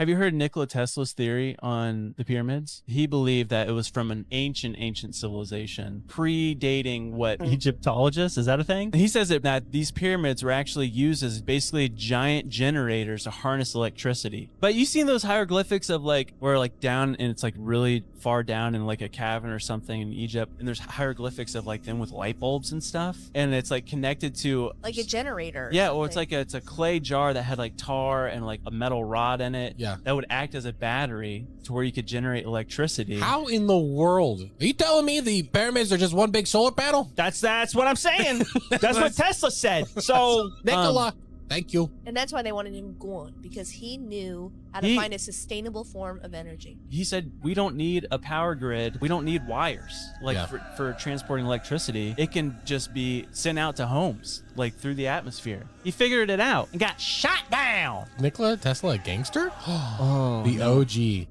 Have you heard Nikola Tesla's theory on the pyramids? He believed that it was from an ancient civilization, predating what Egyptologists, is that a thing? He says that these pyramids were actually used as basically giant generators to harness electricity. But you seen those hieroglyphics of like, where like down, and it's like really far down in like a cavern or something in Egypt, and there's hieroglyphics of like them with light bulbs and stuff, and it's like connected to like a generator. Yeah, or it's like it's a clay jar that had like tar and like a metal rod in it. Yeah. That would act as a battery to where you could generate electricity. How in the world? Are you telling me the pyramids are just one big solar panel? That's what I'm saying. That's what Tesla said. So Nikola, thank you. And that's why they wanted him gone, because he knew how to find a sustainable form of energy. He said, we don't need a power grid. We don't need wires like for transporting electricity. It can just be sent out to homes, like through the atmosphere. He figured it out and got shot down. Nikola Tesla, a gangster? Oh, the OG.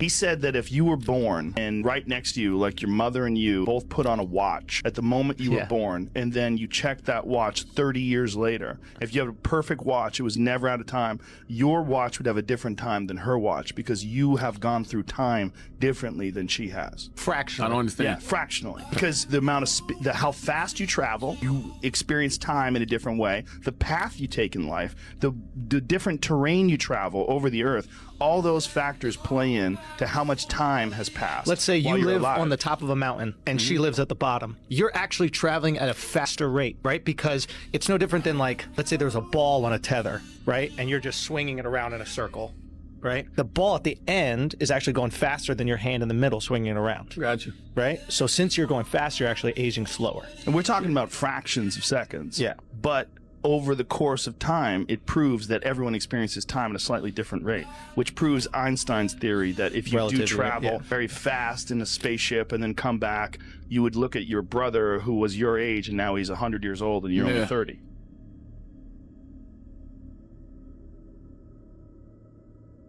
He said that if you were born and right next to you, like your mother and you both put on a watch at the moment you were born, and then you checked that watch 30 years later, if you have a perfect watch, it was never out of time, your watch would have a different time than her watch because you have gone through time differently than she has. Fractionally. I don't understand. Yeah, fractionally. Because the amount of how fast you travel, you experience time in a different way, the path you take in life, the different terrain you travel over the earth, all those factors play in to how much time has passed. Let's say you live alive. on the top of a mountain and she lives at the bottom. You're actually traveling at a faster rate, right? Because it's no different than, like, let's say there's a ball on a tether, right? And you're just swinging it around in a circle, right? The ball at the end is actually going faster than your hand in the middle swinging it around. Gotcha. Right? So since you're going faster, you're actually aging slower. And we're talking about fractions of seconds. Yeah. But over the course of time, it proves that everyone experiences time at a slightly different rate, which proves Einstein's theory that if you do travel very fast in a spaceship and then come back, you would look at your brother who was your age and now he's 100 years old and you're only 30.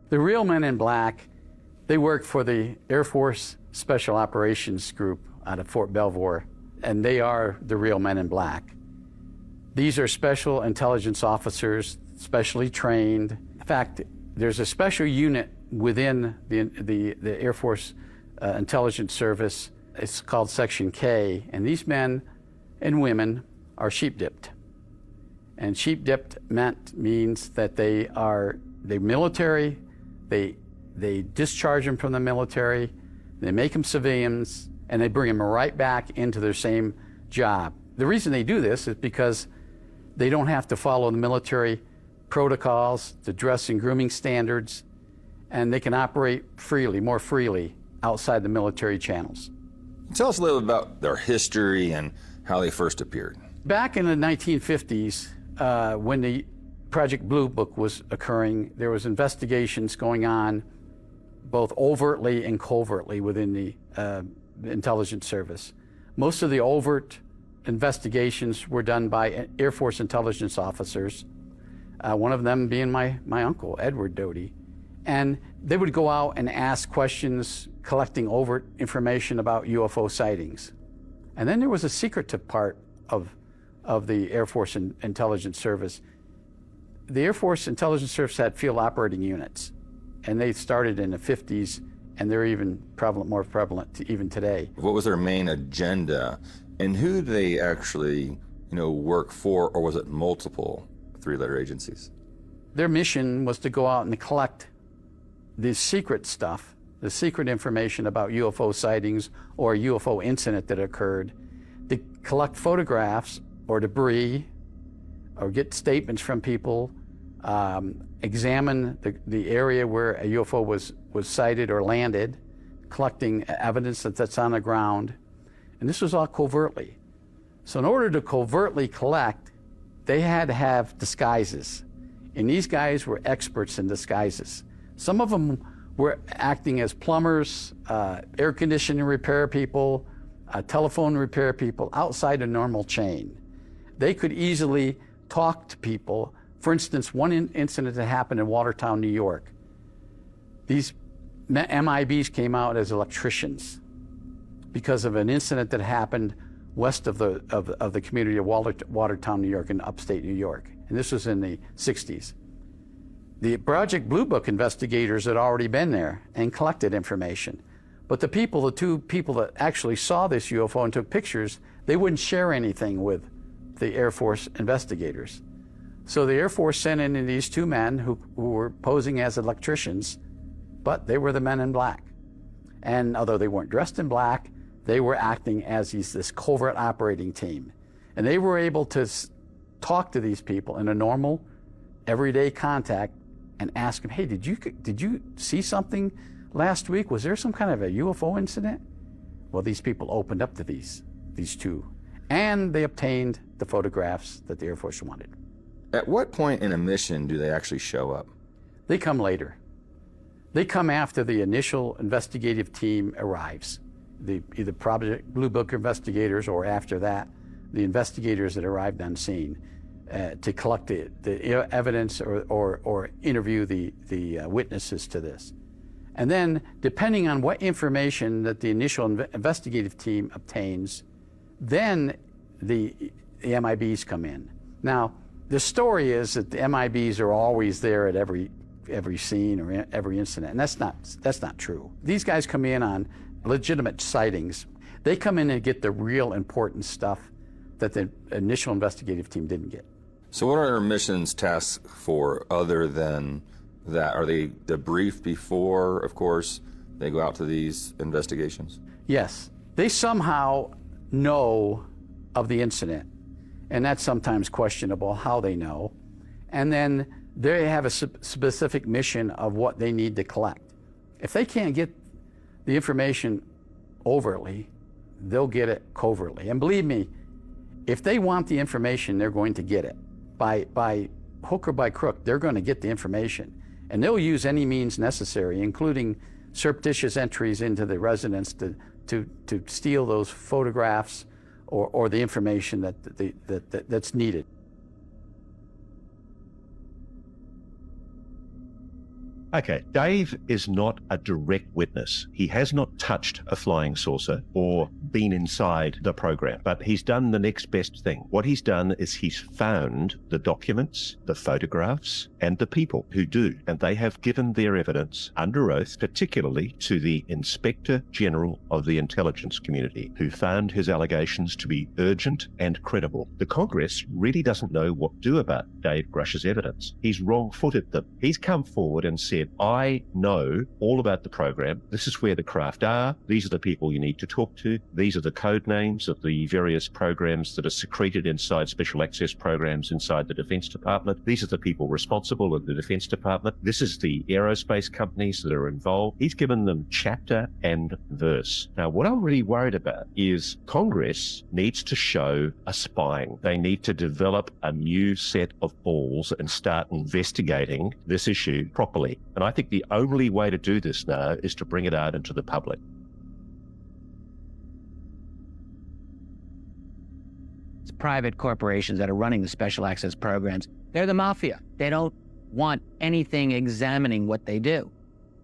The real men in black, they work for the Air Force Special Operations Group out of Fort Belvoir, and they are the real men in black. These are special intelligence officers, specially trained. In fact, there's a special unit within the Air Force Intelligence Service. It's called Section K, and these men and women are sheep-dipped. And sheep-dipped means that they're military, they discharge them from the military, they make them civilians, and they bring them right back into their same job. The reason they do this is because they don't have to follow the military protocols, the dress and grooming standards, and they can operate freely, more freely, outside the military channels. Tell us a little about their history and how they first appeared. Back in the 1950s, when the Project Blue Book was occurring, there was investigations going on both overtly and covertly within the intelligence service. Most of the overt investigations were done by Air Force intelligence officers, one of them being my uncle, Edward Doty. And they would go out and ask questions, collecting overt information about UFO sightings. And then there was a secretive part of the Air Force Intelligence Service. The Air Force Intelligence Service had field operating units, and they started in the 50s, and they're even more prevalent even today. What was their main agenda, and who did they actually, work for, or was it multiple three-letter agencies? Their mission was to go out and collect the secret stuff, the secret information about UFO sightings or a UFO incident that occurred, to collect photographs or debris, or get statements from people, examine the area where a UFO was sighted or landed, collecting evidence that's on the ground. And this was all covertly. So in order to covertly collect, they had to have disguises. And these guys were experts in disguises. Some of them were acting as plumbers, air conditioning repair people, telephone repair people, outside a normal chain. They could easily talk to people. For instance, one incident that happened in Watertown, New York. These MIBs came out as electricians because of an incident that happened west of the community of Watertown, New York, in upstate New York. and this was in the 60s. The Project Blue Book investigators had already been there and collected information. But the two people that actually saw this UFO and took pictures, they wouldn't share anything with the Air Force investigators. So the Air Force sent in these two men who were posing as electricians, but they were the men in black. And although they weren't dressed in black, they were acting as this covert operating team. And they were able to talk to these people in a normal, everyday contact and ask them, hey, did you see something last week? Was there some kind of a UFO incident? Well, these people opened up to these two, and they obtained the photographs that the Air Force wanted. At what point in a mission do they actually show up? They come later. They come after the initial investigative team arrives. Either Project Blue Book investigators, or after that, the investigators that arrived on scene to collect the evidence or interview the witnesses to this. And then, depending on what information that the initial investigative team obtains, then the MIBs come in. Now, the story is that the MIBs are always there at every scene or every incident, and that's not true. These guys come in on legitimate sightings. They come in and get the real important stuff that the initial investigative team didn't get. So what are their missions tasked for other than that? Are they debriefed before, of course, they go out to these investigations? Yes. They somehow know of the incident, and that's sometimes questionable how they know. And then they have a specific mission of what they need to collect. If they can't get the information overtly, they'll get it covertly. And believe me, if they want the information, they're going to get it. By hook or by crook, they're going to get the information. And they'll use any means necessary, including surreptitious entries into the residence to steal those photographs or the information that's needed. Okay, Dave is not a direct witness. He has not touched a flying saucer or been inside the program, but he's done the next best thing. What he's done is he's found the documents, the photographs, and the people who do, and they have given their evidence under oath, particularly to the Inspector General of the Intelligence Community, who found his allegations to be urgent and credible. The Congress really doesn't know what to do about Dave Grush's evidence. He's wrong-footed them. He's come forward and said, I know all about the program. This is where the craft are. These are the people you need to talk to. These are the code names of the various programs that are secreted inside special access programs inside the Defense Department. These are the people responsible in the Defense Department. This is the aerospace companies that are involved. He's given them chapter and verse. Now, what I'm really worried about is Congress needs to show a spine. They need to develop a new set of balls and start investigating this issue properly. And I think the only way to do this now is to bring it out into the public. It's private corporations that are running the special access programs. They're the mafia. They don't want anything examining what they do.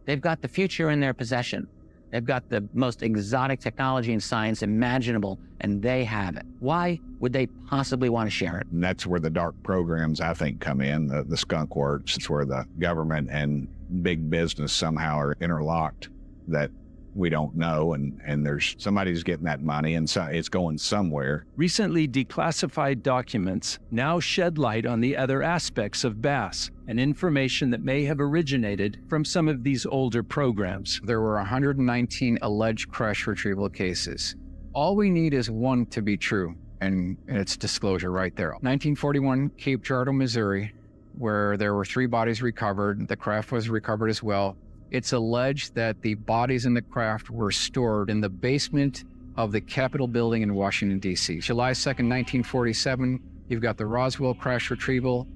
They've got the future in their possession. They've got the most exotic technology and science imaginable, and they have it. Why would they possibly want to share it? And that's where the dark programs, I think, come in, the skunk works. It's where the government and big business somehow are interlocked that we don't know, and there's somebody's getting that money, and so it's going somewhere. Recently declassified documents now shed light on the other aspects of BASS and information that may have originated from some of these older programs. There were 119 alleged crash retrieval cases. All we need is one to be true, and it's disclosure right there. 1941, Cape Girardeau, Missouri, where there were 3 bodies recovered. The craft was recovered as well. It's alleged that the bodies in the craft were stored in the basement of the Capitol building in Washington, D.C. July 2nd, 1947, you've got the Roswell crash retrieval.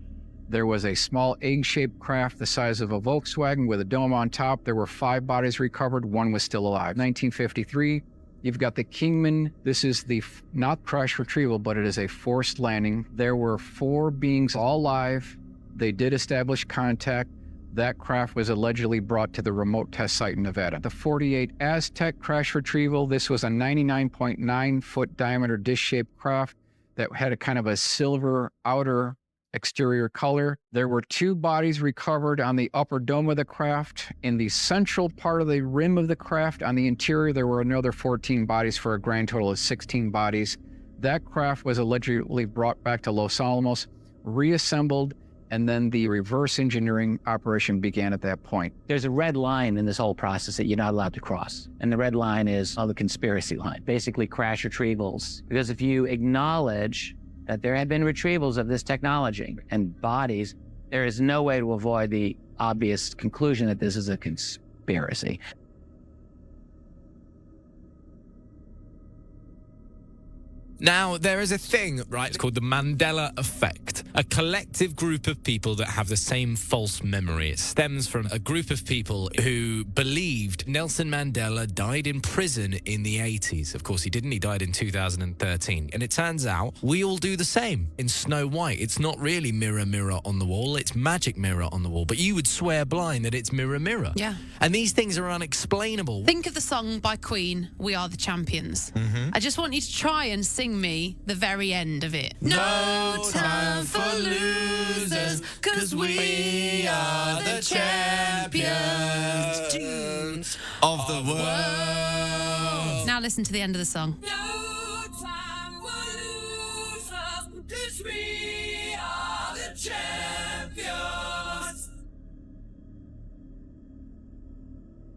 There was a small egg-shaped craft the size of a Volkswagen with a dome on top. There were 5 bodies recovered. 1 was still alive. 1953, you've got the Kingman. This is the not crash retrieval, but it is a forced landing. There were 4 beings all live. They did establish contact. That craft was allegedly brought to the remote test site in Nevada. The 48 Aztec crash retrieval, this was a 99.9 foot diameter dish-shaped craft that had a kind of a silver outer exterior color. There were 2 bodies recovered on the upper dome of the craft. In the central part of the rim of the craft, on the interior, there were another 14 bodies for a grand total of 16 bodies. That craft was allegedly brought back to Los Alamos, reassembled, and then the reverse engineering operation began at that point. There's a red line in this whole process that you're not allowed to cross. And the red line is the conspiracy line, basically crash retrievals. Because if you acknowledge that there had been retrievals of this technology and bodies, there is no way to avoid the obvious conclusion that this is a conspiracy. Now, there is a thing, right, it's called the Mandela effect, a collective group of people that have the same false memory. It stems from a group of people who believed Nelson Mandela died in prison in the 80s. Of course, he didn't. He died in 2013. And it turns out we all do the same. In Snow White, it's not really mirror, mirror on the wall. It's magic mirror on the wall. But you would swear blind that it's mirror, mirror. Yeah. And these things are unexplainable. Think of the song by Queen, We Are the Champions. I just want you to try and sing me the very end of it. No time for losers, 'cause we are the champions of the world. Now listen to the end of the song. No time for losers, 'cause we are the champions.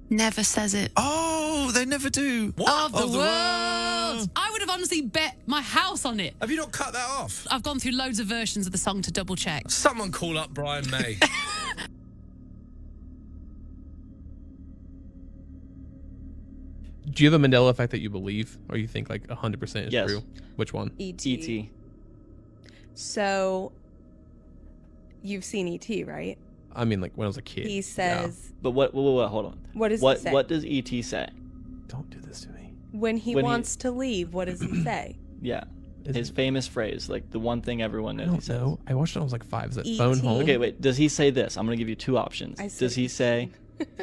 Never says it. Oh, they never do. Of the world. I would have honestly bet my house on it. Have you not cut that off? I've gone through loads of versions of the song to double check. Someone call up Brian May. Do you have a Mandela effect that you believe, or you think like 100% is Yes. true? Which one? E.T. So, you've seen E.T., right? I mean, like when I was a kid. He says... But what hold on. What does he say? What does E.T. say? Don't do this to me. When he wants to leave, what does he say? Yeah. His famous phrase, like the one thing everyone knows. I don't know. I watched it when I was like 5. Is it E.T. phone home? Okay, wait. Does he say this? I'm going to give you 2 options. I said Does he say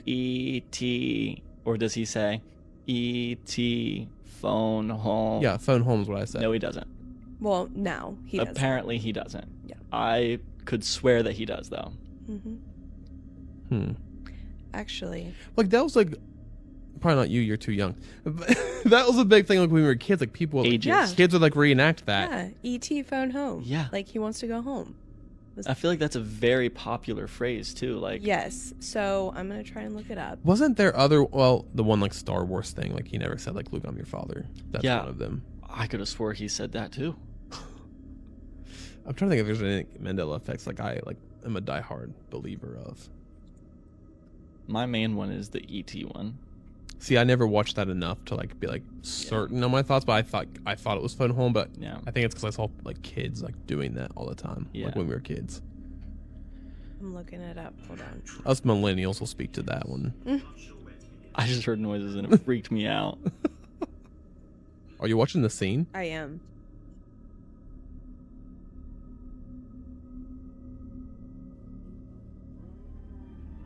E.T. or does he say E.T. phone home? Yeah, phone home is what I said. No, he doesn't. Well, no, he doesn't. Apparently he doesn't. Yeah. I could swear that he does, though. Actually. Like that was like, probably not you. You're too young. That was a big thing. Like when we were kids, like people, Yeah. kids would like reenact that. Yeah, E.T. phone home. Yeah. Like he wants to go home. I feel like that's a very popular phrase, too. Like, Yes, so I'm going to try and look it up. Wasn't there other? Well, the one like Star Wars thing. Like he never said like, "Luke, I'm your father." That's Yeah. one of them. I could have swore he said that, too. I'm trying to think if there's any Mandela effects like I like am a diehard believer of. My main one is the E.T. one. See, I never watched that enough to like be like certain on my thoughts, but I thought it was phone home, but Yeah. I think it's because I saw like kids like doing that all the time, Yeah. like when we were kids. I'm looking it up. Hold on. Us millennials will speak to that one. I just heard noises and it freaked me out. Are you watching the scene? I am.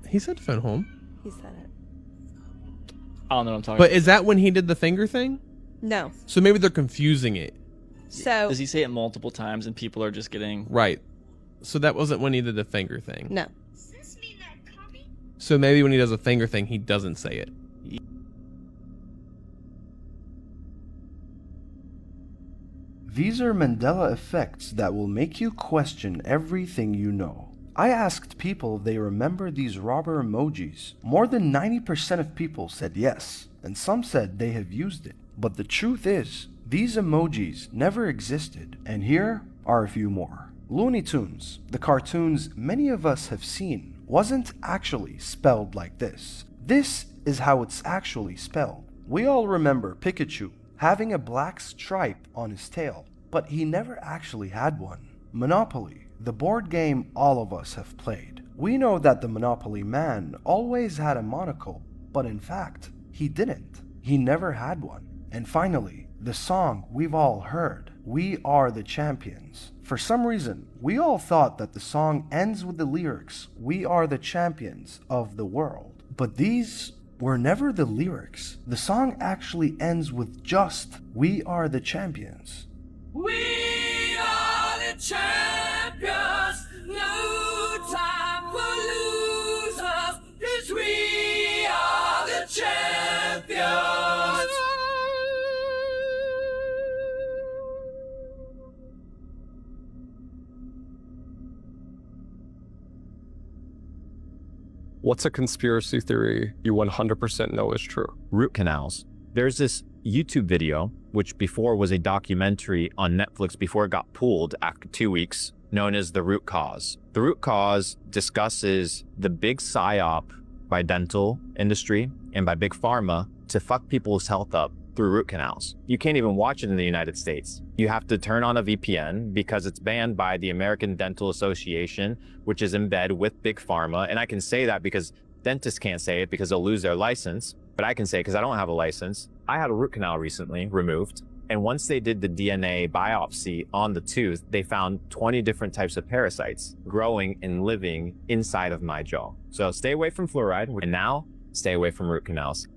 He said phone home. He said it. I don't know what I'm talking But about. is that when he did the finger thing? No. So maybe they're confusing it. So Does he say it multiple times and people are just getting... Right. So that wasn't when he did the finger thing. No. So maybe when he does a finger thing, he doesn't say it. These are Mandela effects that will make you question everything you know. I asked people if they remember these robber emojis. More than 90% of people said yes, and some said they have used it. But the truth is, these emojis never existed, and here are a few more. Looney Tunes, the cartoons many of us have seen, wasn't actually spelled like this. This is how it's actually spelled. We all remember Pikachu having a black stripe on his tail, but he never actually had one. Monopoly, the board game all of us have played. We know that the Monopoly man always had a monocle, but in fact, he didn't. He never had one. And finally, the song we've all heard, We Are the Champions. For some reason, we all thought that the song ends with the lyrics, We are the champions of the world. But these were never the lyrics. The song actually ends with just, We are the champions. We are the champions What's a conspiracy theory you 100% know is true? Root canals. There's this YouTube video, which before was a documentary on Netflix before it got pulled after 2 weeks, known as The Root Cause. The Root Cause discusses the big psyop by dental industry and by big pharma to fuck people's health up through root canals. You can't even watch it in the United States. You have to turn on a VPN because it's banned by the American Dental Association, which is in bed with big pharma. And I can say that because dentists can't say it because they'll lose their license, but I can say it because I don't have a license. I had a root canal recently removed. And once they did the DNA biopsy on the tooth, they found 20 different types of parasites growing and living inside of my jaw. So stay away from fluoride, and now stay away from root canals.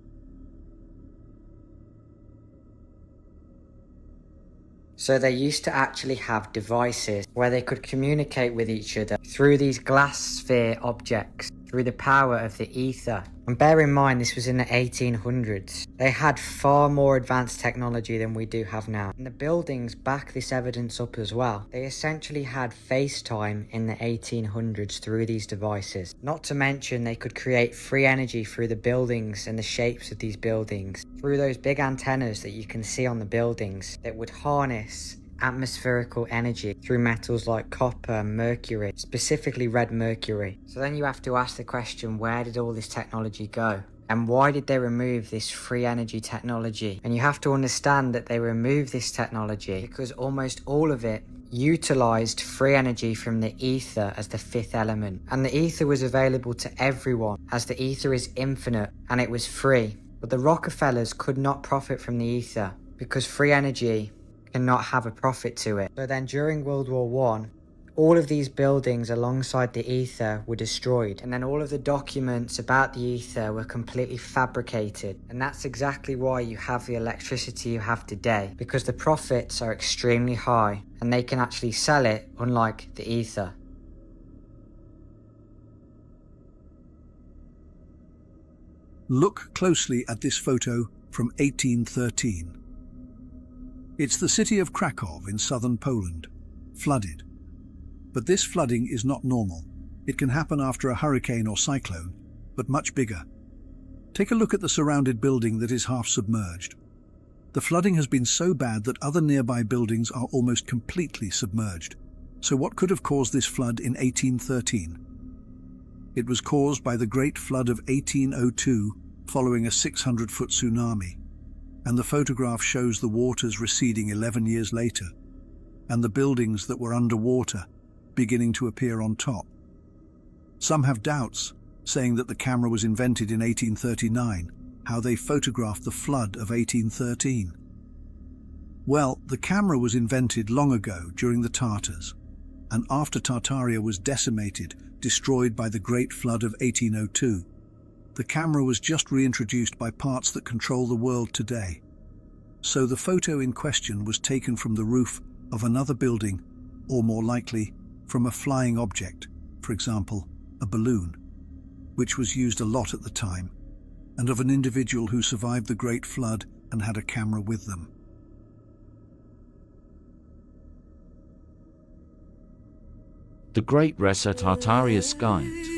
So they used to actually have devices where they could communicate with each other through these glass sphere objects, through the power of the ether. And bear in mind, this was in the 1800s. They had far more advanced technology than we do have now. And the buildings back this evidence up as well. They essentially had FaceTime in the 1800s through these devices. Not to mention, they could create free energy through the buildings and the shapes of these buildings, through those big antennas that you can see on the buildings that would harness atmospherical energy through metals like copper, mercury, specifically red mercury. So then you have to ask the question, where did all this technology go? And why did they remove this free energy technology? And you have to understand that they removed this technology because almost all of it utilized free energy from the ether as the fifth element. And the ether was available to everyone, as the ether is infinite and it was free. But the Rockefellers could not profit from the ether because free energy cannot have a profit to it. So then during World War I, all of these buildings alongside the ether were destroyed, and then all of the documents about the ether were completely fabricated. And that's exactly why you have the electricity you have today, because the profits are extremely high and they can actually sell it, unlike the ether. Look closely at this photo from 1813. It's the city of Krakow in southern Poland, flooded. But this flooding is not normal. It can happen after a hurricane or cyclone, but much bigger. Take a look at the surrounded building that is half submerged. The flooding has been so bad that other nearby buildings are almost completely submerged. So what could have caused this flood in 1813? It was caused by the Great Flood of 1802 following a 600-foot tsunami. And the photograph shows the waters receding 11 years later, and the buildings that were underwater beginning to appear on top. Some have doubts, saying that the camera was invented in 1839, how they photographed the flood of 1813. Well, the camera was invented long ago during the Tartars, and after Tartaria was decimated, destroyed by the Great Flood of 1802. The camera was just reintroduced by parts that control the world today. So the photo in question was taken from the roof of another building, or more likely, from a flying object, for example, a balloon, which was used a lot at the time, and of an individual who survived the Great Flood and had a camera with them. The Great Reset Tartaria Skynet.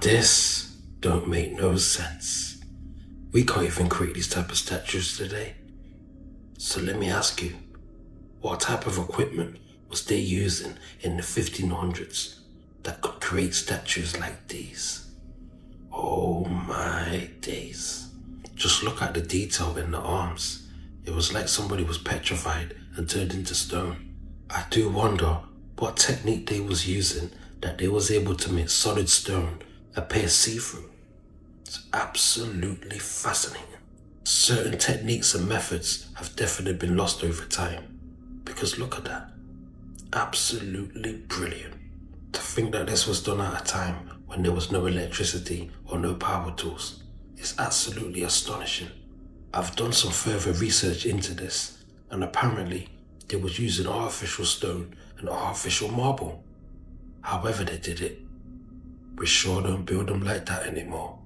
this don't make no sense. We can't even create these type of statues today. So let me ask you, what type of equipment was they using in the 1500s that could create statues like these? Oh my days. Just look at the detail in the arms. It was like somebody was petrified and turned into stone. I do wonder what technique they was using that they was able to make solid stone appear see-through. It's absolutely fascinating. Certain techniques and methods have definitely been lost over time. Because look at that. Absolutely brilliant. To think that this was done at a time when there was no electricity or no power tools is absolutely astonishing. I've done some further research into this, and apparently they was using artificial stone and artificial marble. However they did it, we sure don't build them like that anymore.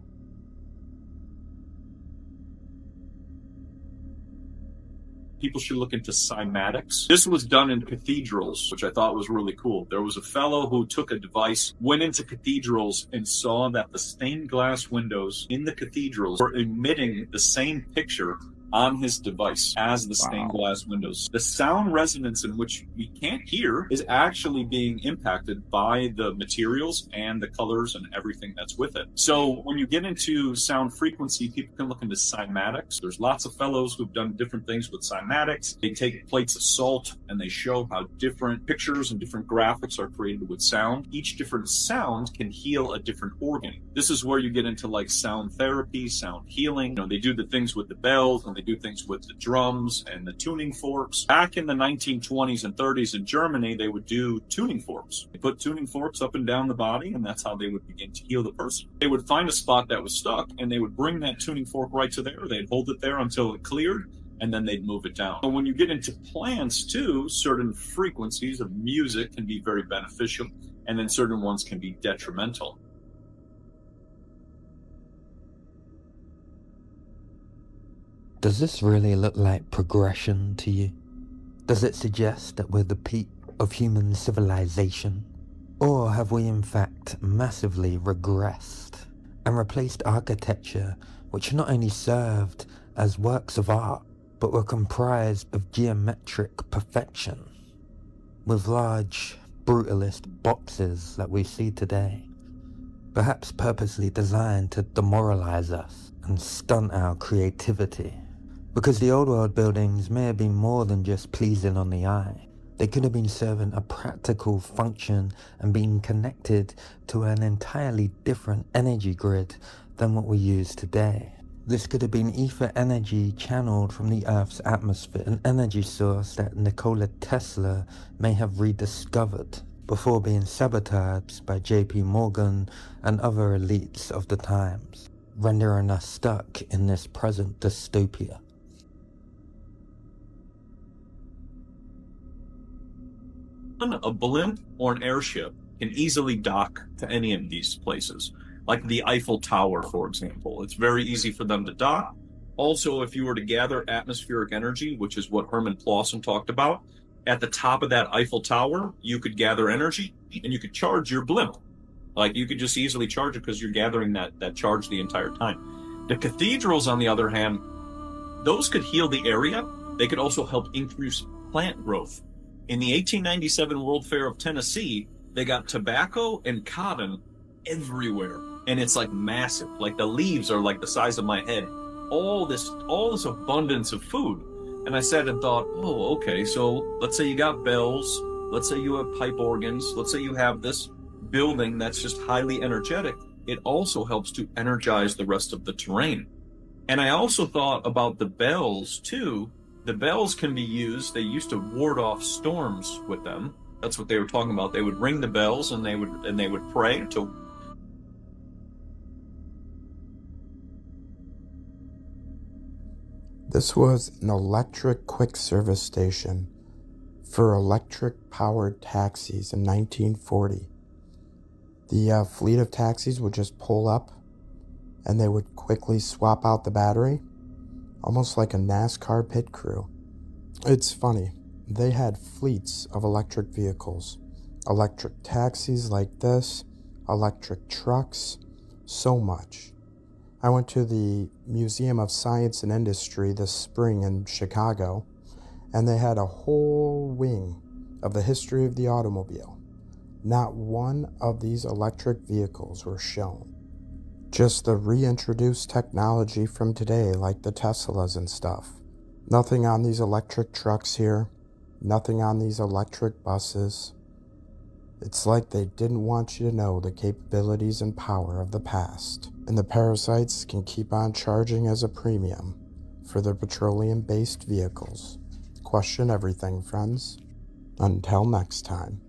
People should look into cymatics. This was done in cathedrals, which I thought was really cool. There was a fellow who took a device, went into cathedrals, and saw that the stained glass windows in the cathedrals were emitting the same picture on his device as the stained glass windows. The sound resonance in which we can't hear is actually being impacted by the materials and the colors and everything that's with it. So when you get into sound frequency, people can look into cymatics. There's lots of fellows who've done different things with cymatics. They take plates of salt and they show how different pictures and different graphics are created with sound. Each different sound can heal a different organ. This is where you get into like sound therapy, sound healing. You know, they do the things with the bells and they do things with the drums and the tuning forks. Back in the 1920s and 30s in Germany, they would do tuning forks. They put tuning forks up and down the body, and that's how they would begin to heal the person. They would find a spot that was stuck, and they would bring that tuning fork right to there. They'd hold it there until it cleared, and then they'd move it down. So when you get into plants too, certain frequencies of music can be very beneficial, and then certain ones can be detrimental. Does this really look like progression to you? Does it suggest that we're the peak of human civilization? Or have we in fact massively regressed and replaced architecture which not only served as works of art, but were comprised of geometric perfection, with large, brutalist boxes that we see today, perhaps purposely designed to demoralize us and stunt our creativity? Because the old world buildings may have been more than just pleasing on the eye. They could have been serving a practical function and being connected to an entirely different energy grid than what we use today. This could have been ether energy channeled from the Earth's atmosphere, an energy source that Nikola Tesla may have rediscovered before being sabotaged by JP Morgan and other elites of the times, rendering us stuck in this present dystopia. A blimp or an airship can easily dock to any of these places, like the Eiffel Tower, for example. It's very easy for them to dock. Also, if you were to gather atmospheric energy, which is what Herman Clausen talked about, at the top of that Eiffel Tower, you could gather energy and you could charge your blimp. Like, you could just easily charge it because you're gathering that charge the entire time. The cathedrals, on the other hand, those could heal the area. They could also help increase plant growth. In the 1897 World Fair of Tennessee, they got tobacco and cotton everywhere. And it's like massive. Like the leaves are like the size of my head. All this abundance of food. And I sat and thought, oh, okay, so let's say you got bells. Let's say you have pipe organs. Let's say you have this building that's just highly energetic. It also helps to energize the rest of the terrain. And I also thought about the bells too. The bells can be used, they used to ward off storms with them. That's what they were talking about. They would ring the bells and they would pray to. This was an electric quick service station for electric powered taxis in 1940. The fleet of taxis would just pull up and they would quickly swap out the battery. Almost like a NASCAR pit crew. It's funny, they had fleets of electric vehicles, electric taxis like this, electric trucks, So much. I went to the Museum of Science and Industry this spring in Chicago, and they had a whole wing of the history of the automobile. Not one of these electric vehicles were shown. Just the reintroduced technology from today, like the Teslas and stuff. Nothing on these electric trucks here. Nothing on these electric buses. It's like they didn't want you to know the capabilities and power of the past. And the parasites can keep on charging as a premium for their petroleum-based vehicles. Question everything, friends. Until next time.